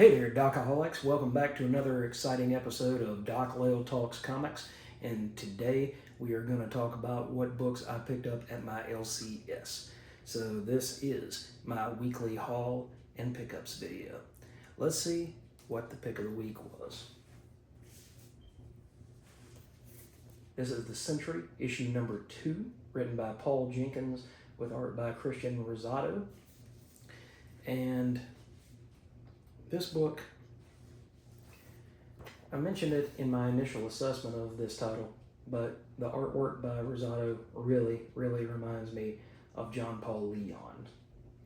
Hey there, Docaholics. Welcome back to another exciting episode of Doc Lale Talks Comics. And today we are going to talk about what books I picked up at my LCS. So this is my weekly haul and pickups video. Let's see what the pick of the week was. This is the Sentry, issue number 2, written by Paul Jenkins with art by Christian Rosado. And this book, I mentioned it in my initial assessment of this title, but the artwork by Rosado really reminds me of John Paul Leon,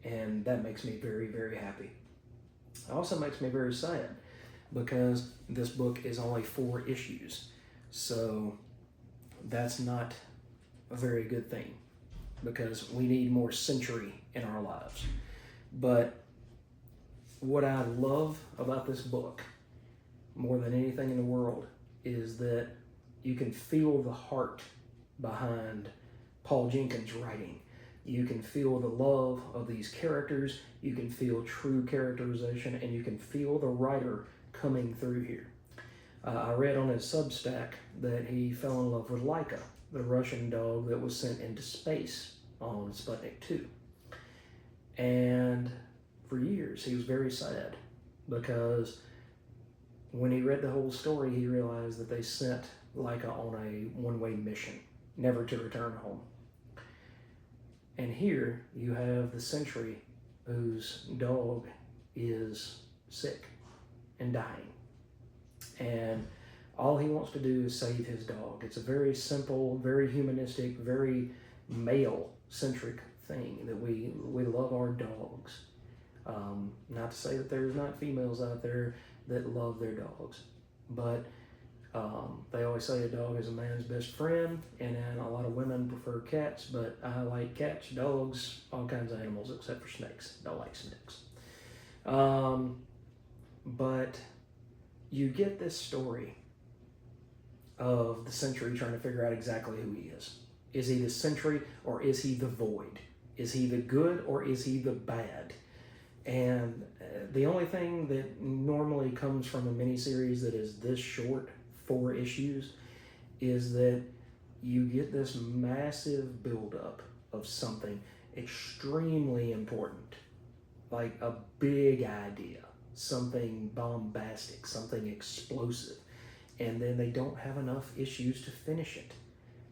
and that makes me very, very happy. It also makes me very sad because this book is only 4 issues, so that's not a very good thing because we need more Sentry in our lives. But what I love about this book more than anything in the world is that you can feel the heart behind Paul Jenkins' writing. You can feel the love of these characters, you can feel true characterization, and you can feel the writer coming through here. I read on his Substack that he fell in love with Laika, the Russian dog that was sent into space on Sputnik 2. And for years, he was very sad because when he read the whole story, he realized that they sent Laika on a one-way mission, never to return home. And here you have the Sentry whose dog is sick and dying. And all he wants to do is save his dog. It's a very simple, very humanistic, very male-centric thing that we love our dogs. Not to say that there's not females out there that love their dogs, but they always say a dog is a man's best friend, and then a lot of women prefer cats, but I like cats, dogs, all kinds of animals except for snakes. Don't like snakes. But you get this story of the Sentry trying to figure out exactly who he is. Is he the Sentry or is he the Void? Is he the good or is he the bad? And the only thing that normally comes from a miniseries that is this short, 4 issues, is that you get this massive buildup of something extremely important, like a big idea, something bombastic, something explosive, and then they don't have enough issues to finish it.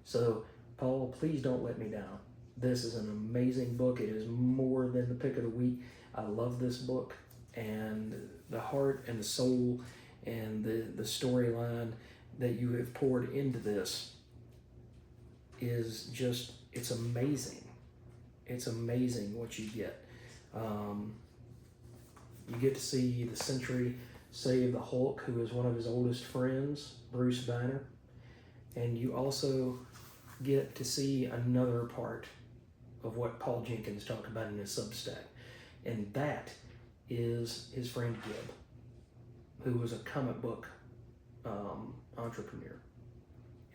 So, Paul, please don't let me down. This is an amazing book. It is more than the pick of the week. I love this book, and the heart and the soul and the storyline that you have poured into this is just, it's amazing. It's amazing what you get. You get to see the Sentry save the Hulk, who is one of his oldest friends, Bruce Banner, and you also get to see another part of what Paul Jenkins talked about in his Substack. And that is his friend Gib, who was a comic book entrepreneur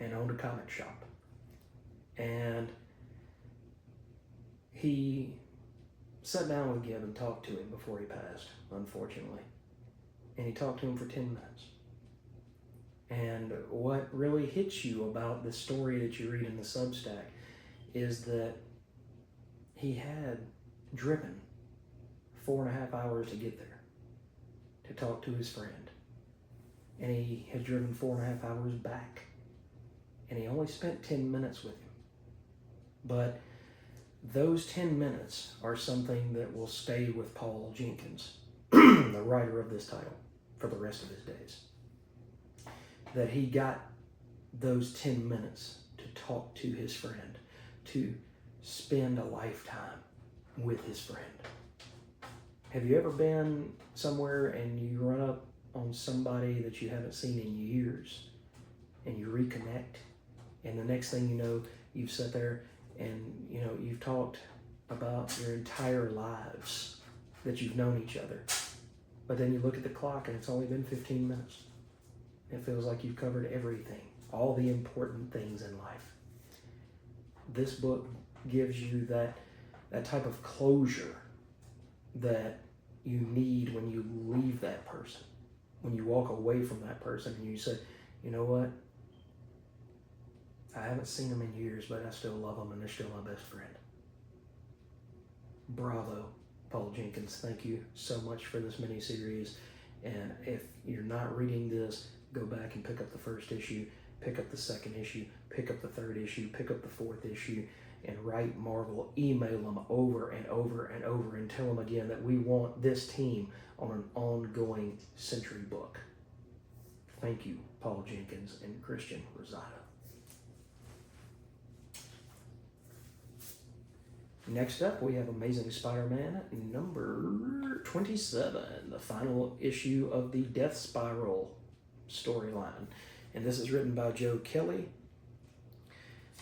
and owned a comic shop. And he sat down with Gib and talked to him before he passed, unfortunately. And he talked to him for 10 minutes. And what really hits you about the story that you read in the Substack is that he had driven 4.5 hours to get there to talk to his friend, and he has driven 4.5 hours back, and he only spent 10 minutes with him. But those 10 minutes are something that will stay with Paul Jenkins, the writer of this title, for the rest of his days. That he got those 10 minutes to talk to his friend, to spend a lifetime with his friend. Have you ever been somewhere and you run up on somebody that you haven't seen in years and you reconnect, and the next thing you know, you've sat there and you've talked about your entire lives that you've known each other, but then you look at the clock and it's only been 15 minutes. It feels like you've covered everything, all the important things in life. This book gives you that type of closure that you need when you leave that person, when you walk away from that person and you say, you know what, I haven't seen them in years, but I still love them and they're still my best friend. Bravo, Paul Jenkins. Thank you so much for this mini-series. And if you're not reading this, go back and pick up the first issue, pick up the second issue, pick up the third issue, pick up the fourth issue, and write Marvel, email them over and over and over and tell them again that we want this team on an ongoing Sentry book. Thank you, Paul Jenkins and Christian Rosado. Next up, we have Amazing Spider-Man number 27, the final issue of the Death Spiral storyline. And this is written by Joe Kelly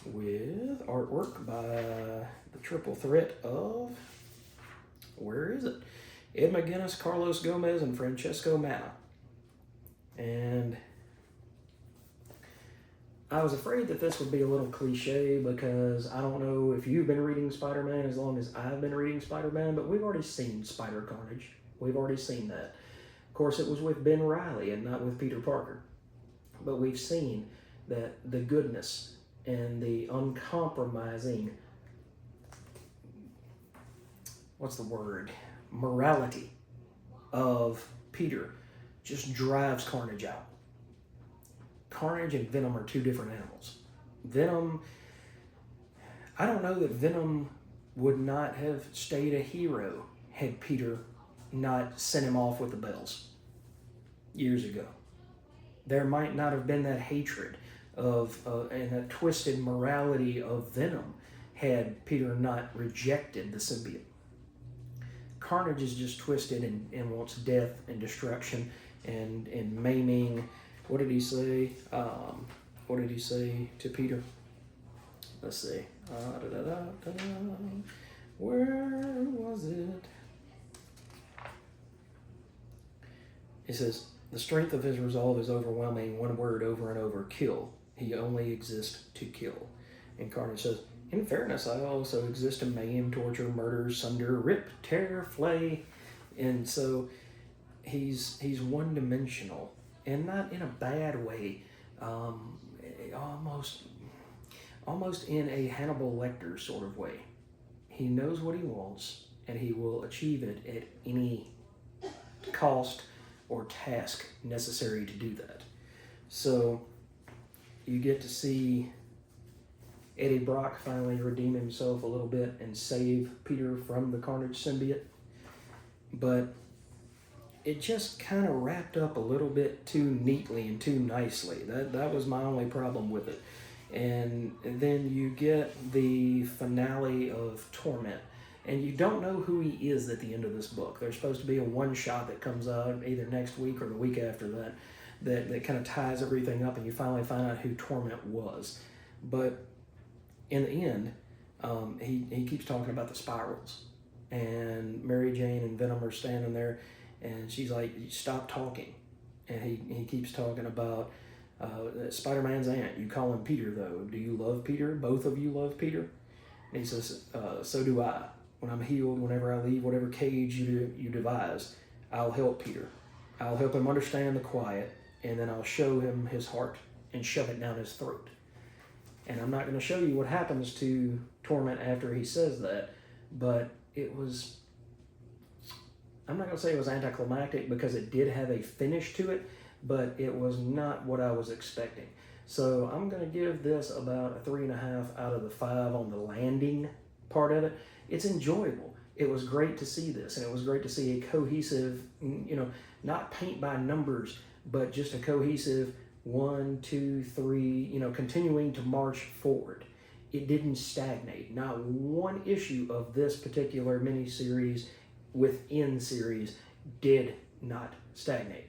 with artwork by the triple threat of, where is it? Ed McGuinness, Carlos Gomez, and Francesco Manna. And I was afraid that this would be a little cliche because I don't know if you've been reading Spider-Man as long as I've been reading Spider-Man, but we've already seen Spider Carnage. We've already seen that. Of course, it was with Ben Reilly and not with Peter Parker. But we've seen that the goodness and the uncompromising, morality of Peter just drives Carnage out. Carnage and Venom are two different animals. Venom, I don't know that Venom would not have stayed a hero had Peter not sent him off with the bells years ago. There might not have been that hatred of and that twisted morality of Venom had Peter not rejected the symbiote. Carnage is just twisted and wants death and destruction and maiming. What did he say? What did he say to Peter? Let's see. Where was it? He says, the strength of his resolve is overwhelming. One word over and over, kill. He only exists to kill. And Carnage says, in fairness, I also exist to maim, torture, murder, sunder, rip, tear, flay. And so he's one-dimensional. And not in a bad way, almost in a Hannibal Lecter sort of way. He knows what he wants, and he will achieve it at any cost or task necessary to do that. So you get to see Eddie Brock finally redeem himself a little bit and save Peter from the Carnage symbiote. But it just kind of wrapped up a little bit too neatly and too nicely. That was my only problem with it. And then you get the finale of Torment, and you don't know who he is at the end of this book. There's supposed to be a one-shot that comes out either next week or the week after that kind of ties everything up, and you finally find out who Torment was. But in the end, he keeps talking about the spirals, and Mary Jane and Venom are standing there, and she's like, stop talking. And he keeps talking about Spider-Man's aunt. You call him Peter, though. Do you love Peter? Both of you love Peter? And he says, so do I. When I'm healed, whenever I leave whatever cage you devise, I'll help Peter. I'll help him understand the quiet, and then I'll show him his heart and shove it down his throat. And I'm not going to show you what happens to Torment after he says that, but it was, I'm not going to say it was anticlimactic because it did have a finish to it, but it was not what I was expecting. So I'm going to give this about a 3.5 out of the 5 on the landing part of it. It's enjoyable. It was great to see this, and it was great to see a cohesive, not paint by numbers, but just a cohesive 1, 2, 3, continuing to march forward. It didn't stagnate. Not one issue of this particular mini-series within series did not stagnate.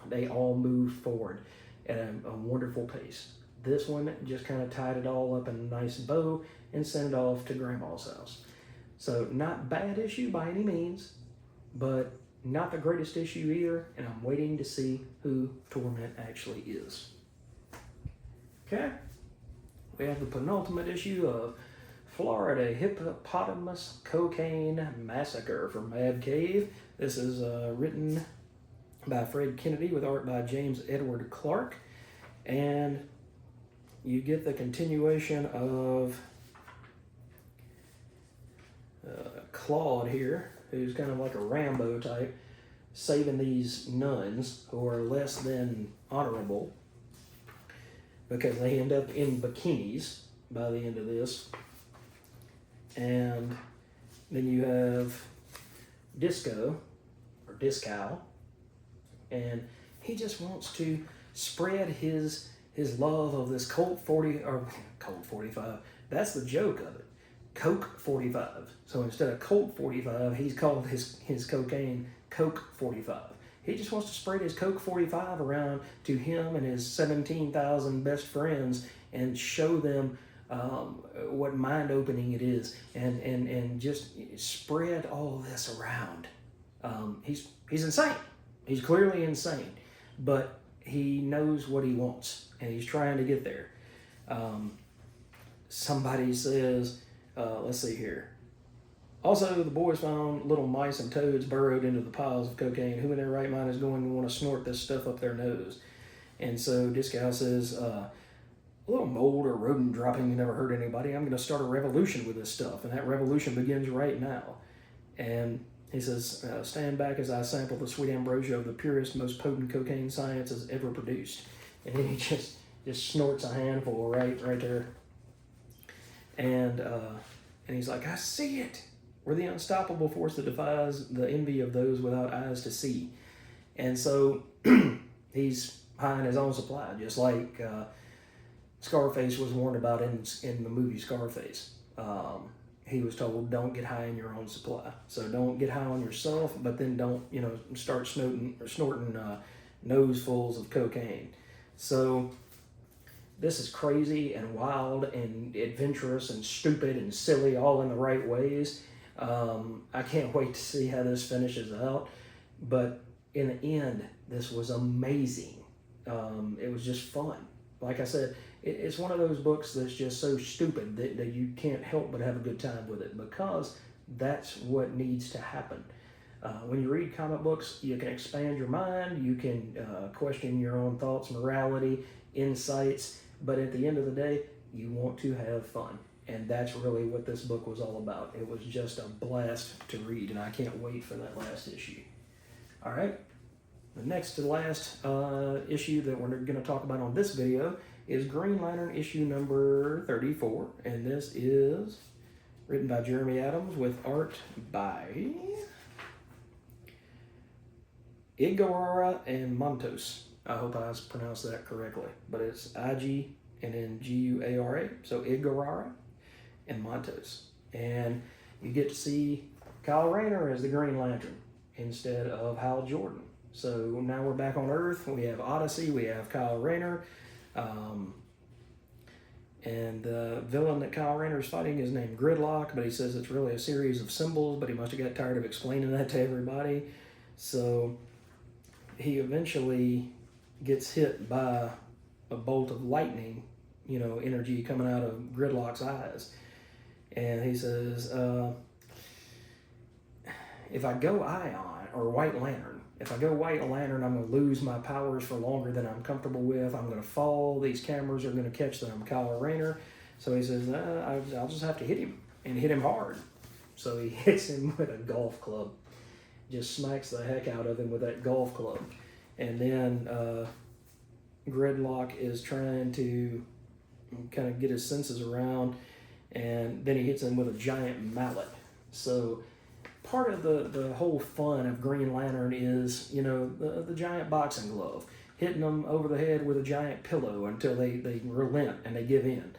They all moved forward at a wonderful pace. This one just kind of tied it all up in a nice bow and sent it off to Grandma's house. So not bad issue by any means, but not the greatest issue either, and I'm waiting to see who Torment actually is. Okay, we have the penultimate issue of Florida Hippopotamus Cocaine Massacre from Mad Cave This is written by Fred Kennedy with art by James Edward Clark. And you get the continuation of Claude here, who's kind of like a Rambo type, saving these nuns who are less than honorable because they end up in bikinis by the end of this. And then you have Disco, or Discow, and he just wants to spread his love of this Colt 45. That's the joke of it. Coke 45. So instead of Colt 45, he's called his cocaine Coke 45. He just wants to spread his Coke 45 around to him and his 17,000 best friends and show them what mind-opening it is, and just spread all this around. He's insane. He's clearly insane, but he knows what he wants, and he's trying to get there. Somebody says, let's see here. Also, the boys found little mice and toads burrowed into the piles of cocaine. Who in their right mind is going to want to snort this stuff up their nose? And so Discow says, a little mold or rodent dropping never hurt anybody. I'm going to start a revolution with this stuff, and that revolution begins right now. And he says, stand back as I sample the sweet ambrosia of the purest, most potent cocaine science has ever produced. And then he just snorts a handful right there. And he's like, I see it. We're the unstoppable force that defies the envy of those without eyes to see. And so he's high in his own supply, just like Scarface was warned about in the movie Scarface. He was told, don't get high in your own supply. So don't get high on yourself, but then don't, start snorting nosefuls of cocaine. So this is crazy and wild and adventurous and stupid and silly, all in the right ways. I can't wait to see how this finishes out. But in the end, this was amazing. It was just fun. Like I said, it's one of those books that's just so stupid that you can't help but have a good time with it, because that's what needs to happen. When you read comic books, you can expand your mind, you can question your own thoughts, morality, insights, but at the end of the day, you want to have fun. And that's really what this book was all about. It was just a blast to read, and I can't wait for that last issue. All right, the next to last issue that we're going to talk about on this video is Green Lantern issue number 34, and this is written by Jeremy Adams with art by Igorara and Montos. I hope I pronounced that correctly, but it's I-G and then G-U-A-R-A, so Igorara and Montos. And you get to see Kyle Rayner as the Green Lantern instead of Hal Jordan. So now we're back on Earth. We have Odyssey, we have Kyle Rayner, and the villain that Kyle Rayner is fighting is named Gridlock, but he says it's really a series of symbols, but he must have got tired of explaining that to everybody. So he eventually gets hit by a bolt of lightning, energy coming out of Gridlock's eyes. And he says, if I go Ion, or White Lantern, if I go White Lantern, I'm going to lose my powers for longer than I'm comfortable with. I'm going to fall. These cameras are going to catch that I'm Kyle Rayner. So he says, I'll just have to hit him, and hit him hard. So he hits him with a golf club. Just smacks the heck out of him with that golf club. And then Gridlock is trying to kind of get his senses around, and then he hits him with a giant mallet. So part of the whole fun of Green Lantern is, the giant boxing glove, hitting them over the head with a giant pillow until they relent and they give in.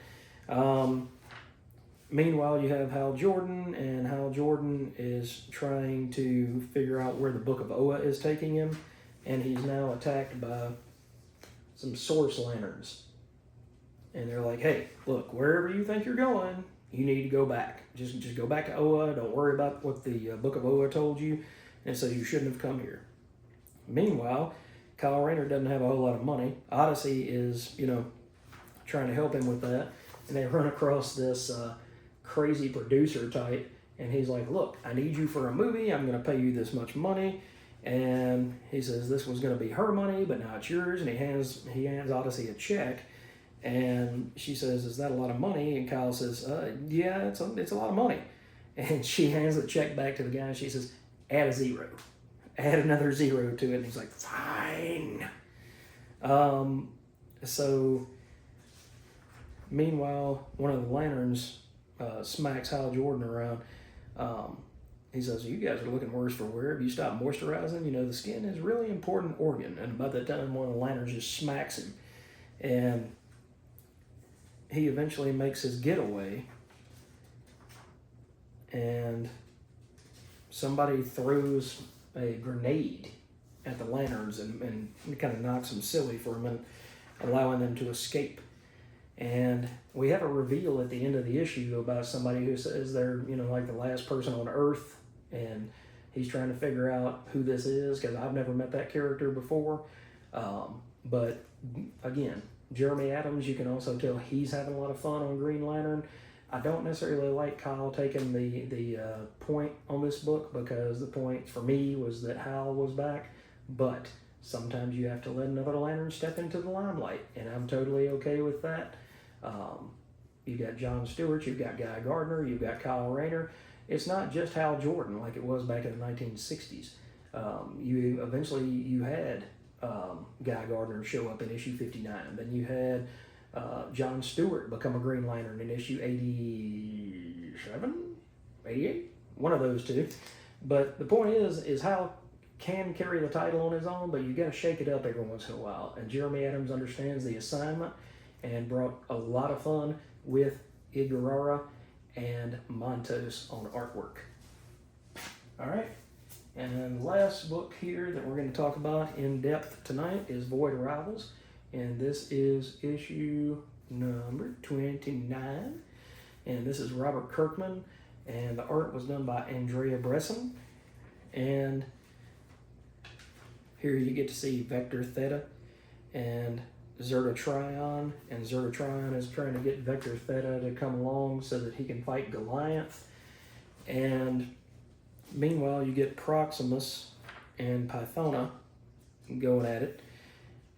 Meanwhile, you have Hal Jordan, and Hal Jordan is trying to figure out where the Book of Oa is taking him, and he's now attacked by some Source Lanterns. And they're like, hey, look, wherever you think you're going, you need to go back. Just go back to Oa. Don't worry about what the Book of Oa told you, and so you shouldn't have come here. Meanwhile, Kyle Rayner doesn't have a whole lot of money. Odyssey is, trying to help him with that, and they run across this crazy producer type, And he's like, look, I need you for a movie. I'm going to pay you this much money. And he says this was going to be her money, but now it's yours. And he hands Odyssey a check. And she says, is that a lot of money? And Kyle says, yeah, it's a lot of money. And she hands the check back to the guy. And she says, add a zero. Add another zero to it. And he's like, fine. So meanwhile, one of the lanterns smacks Hal Jordan around. He says, you guys are looking worse for wear. If you stop moisturizing, the skin is a really important organ. And by the time one of the lanterns just smacks him. And he eventually makes his getaway. And somebody throws a grenade at the lanterns and kind of knocks them silly for a minute, allowing them to escape. And we have a reveal at the end of the issue about somebody who says they're, like the last person on Earth, and he's trying to figure out who this is, because I've never met that character before. But again, Jeremy Adams, you can also tell he's having a lot of fun on Green Lantern. I don't necessarily like Kyle taking the point on this book, because the point for me was that Hal was back, but sometimes you have to let another Lantern step into the limelight, and I'm totally okay with that. You got John Stewart, you've got Guy Gardner, you've got Kyle Rayner. It's not just Hal Jordan like it was back in the 1960s. You had Guy Gardner show up in issue 59. Then you had John Stewart become a Green Lantern in issue 87, 88, one of those two. But the point is Hal can carry the title on his own, but you got to shake it up every once in a while. And Jeremy Adams understands the assignment and brought a lot of fun with Iguarara and Montos on artwork. All right. And then the last book here that we're going to talk about in depth tonight is Void Arrivals. And this is issue number 29. And this is Robert Kirkman. And the art was done by Andrea Bresson. And here you get to see Vector Theta and Zerta Trion. And Zerta Trion is trying to get Vector Theta to come along so that he can fight Goliath. And meanwhile, you get Proximus and Pythona going at it.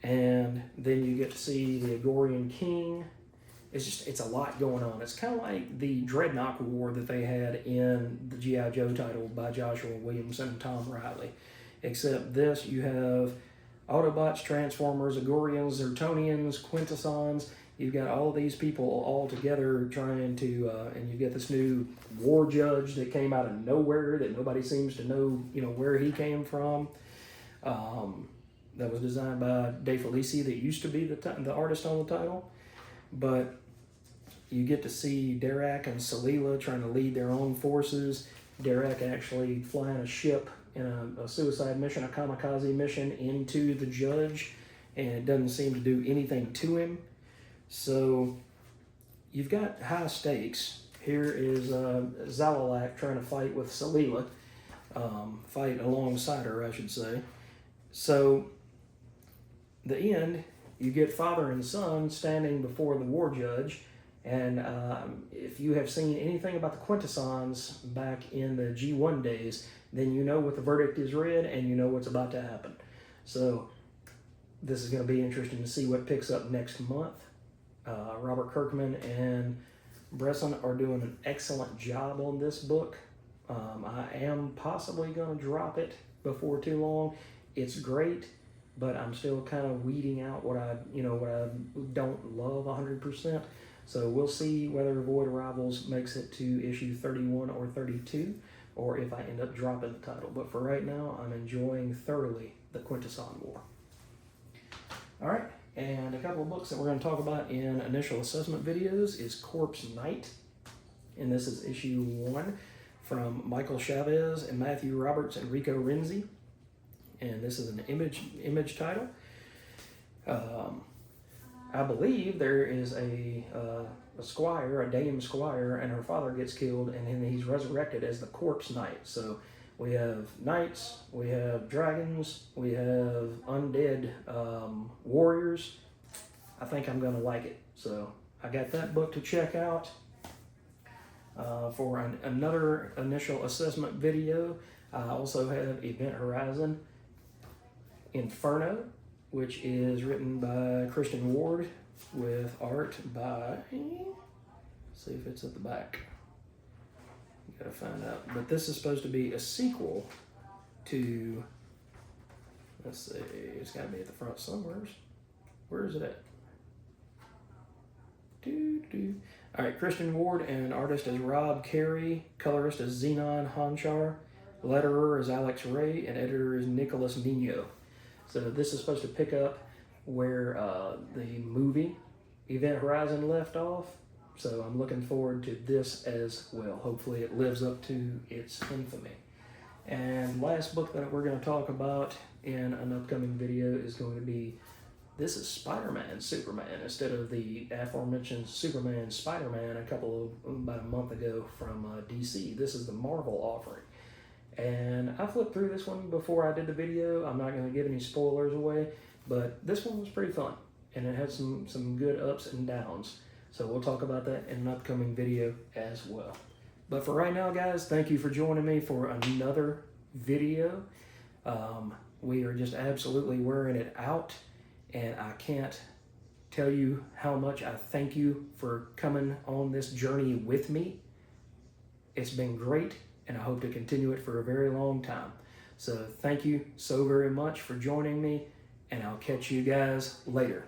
And then you get to see the Agorian King. It's a lot going on. It's kind of like the Dreadnought War that they had in the G.I. Joe title by Joshua Williamson and Tom Riley. Except this, you have Autobots, Transformers, Agorians, Zertonians, Quintessons. You've got all these people all together trying to, and you get this new war judge that came out of nowhere that nobody seems to know, where he came from. That was designed by Dave Felici, that used to be the artist on the title. But you get to see Dirac and Salila trying to lead their own forces. Dirac actually flying a ship in a suicide mission, a kamikaze mission, into the judge, and it doesn't seem to do anything to him. So you've got high stakes. Here is Zalalak trying to fight with Salila, fight alongside her, I should say. So the end, you get father and son standing before the war judge, and if you have seen anything about the Quintessons back in the G1 days, then you know what the verdict is read, and you know what's about to happen. So this is going to be interesting to see what picks up next month. Robert Kirkman and Bresson are doing an excellent job on this book. I am possibly going to drop it before too long. It's great, but I'm still kind of weeding out what I don't love 100%. So we'll see whether Void Arrivals makes it to issue 31 or 32, or if I end up dropping the title. But for right now, I'm enjoying thoroughly the Quintesson War. All right, and a couple of books that we're going to talk about in initial assessment videos is Corpse Knight, and this is issue 1 from Michael Chavez and Matthew Roberts and Rico Renzi, and this is an image title. I believe there is a squire, a dame squire, and her father gets killed, and then he's resurrected as the Corpse Knight. So we have knights, we have dragons, we have undead warriors. I think I'm going to like it. So I got that book to check out. For another initial assessment video, I also have Event Horizon Inferno, which is written by Christian Ward with art by, see if it's at the back. Gotta find out. But this is supposed to be a sequel to, let's see, it's gotta be at the front somewhere. Where is it at? All right, Christian Ward, and artist is Rob Carey, colorist is Xenon Honchar, letterer is Alex Ray, and editor is Nicholas Nino. So this is supposed to pick up where the movie Event Horizon left off. So I'm looking forward to this as well. Hopefully it lives up to its infamy. And last book that we're going to talk about in an upcoming video is going to be, this is Spider-Man Superman instead of the aforementioned Superman Spider-Man about a month ago from DC. This is the Marvel offering. And I flipped through this one before I did the video. I'm not going to give any spoilers away, but this one was pretty fun. And it had some good ups and downs. So we'll talk about that in an upcoming video as well. But for right now, guys, thank you for joining me for another video. We are just absolutely wearing it out. And I can't tell you how much I thank you for coming on this journey with me. It's been great, and I hope to continue it for a very long time. So thank you so very much for joining me, and I'll catch you guys later.